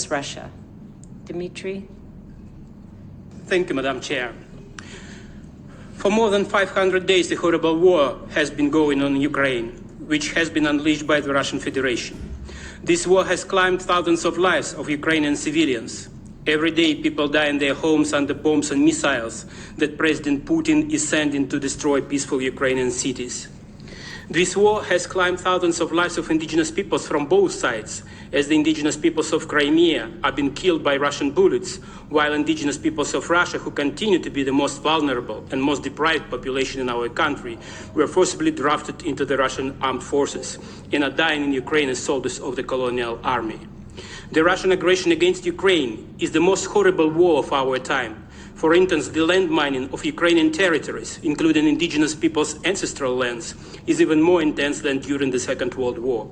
Russia. Dmitry? Thank you, Madam Chair. For more than 500 days, the horrible war has been going on in Ukraine, which has been unleashed by the Russian Federation. This war has claimed thousands of lives of Ukrainian civilians. Every day, people die in their homes under bombs and missiles that President Putin is sending to destroy peaceful Ukrainian cities. This war has claimed thousands of lives of indigenous peoples from both sides, as the indigenous peoples of Crimea are being killed by Russian bullets, while indigenous peoples of Russia, who continue to be the most vulnerable and most deprived population in our country, were forcibly drafted into the Russian armed forces and are dying in Ukraine as soldiers of the colonial army. The Russian aggression against Ukraine is the most horrible war of our time. For instance, the land mining of Ukrainian territories, including indigenous peoples' ancestral lands, is even more intense than during the Second World War.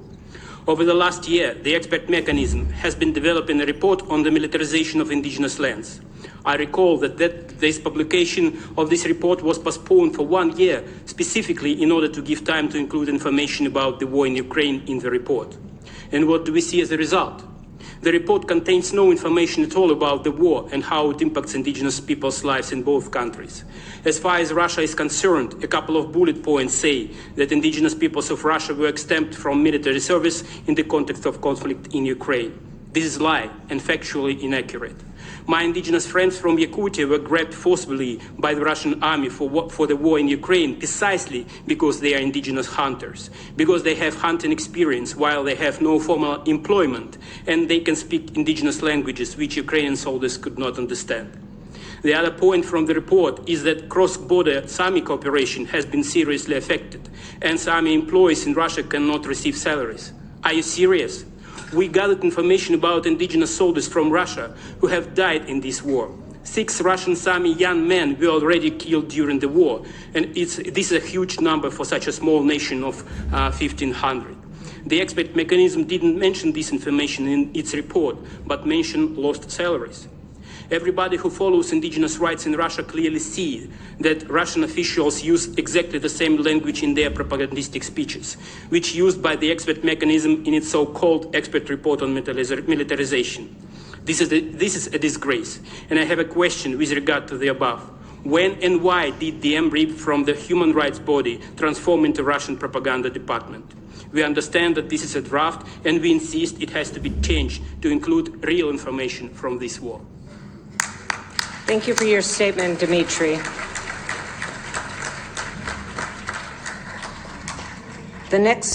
Over the last year, the expert mechanism has been developing a report on the militarization of indigenous lands. I recall that this publication of this report was postponed for 1 year, specifically in order to give time to include information about the war in Ukraine in the report. And what do we see as a result? The report contains no information at all about the war and how it impacts indigenous people's lives in both countries. As far as Russia is concerned, a couple of bullet points say that indigenous peoples of Russia were exempt from military service in the context of conflict in Ukraine. This is a lie and factually inaccurate. My indigenous friends from Yakutia were grabbed forcibly by the Russian army for the war in Ukraine precisely because they are indigenous hunters, because they have hunting experience while they have no formal employment, and they can speak indigenous languages which Ukrainian soldiers could not understand. The other point from the report is that cross-border Sami cooperation has been seriously affected, and Sami employees in Russia cannot receive salaries. Are you serious? We gathered information about indigenous soldiers from Russia who have died in this war. 6 Russian Sami young men were already killed during the war, and this is a huge number for such a small nation of 1,500. The expert mechanism didn't mention this information in its report, but mentioned lost salaries. Everybody who follows indigenous rights in Russia clearly sees that Russian officials use exactly the same language in their propagandistic speeches, which used by the expert mechanism in its so-called expert report on militarization. This is a disgrace, and I have a question with regard to the above. When and why did the EMRIP from the human rights body transform into Russian propaganda department? We understand that this is a draft, and we insist it has to be changed to include real information from this war. Thank you for your statement, Dmitry. The next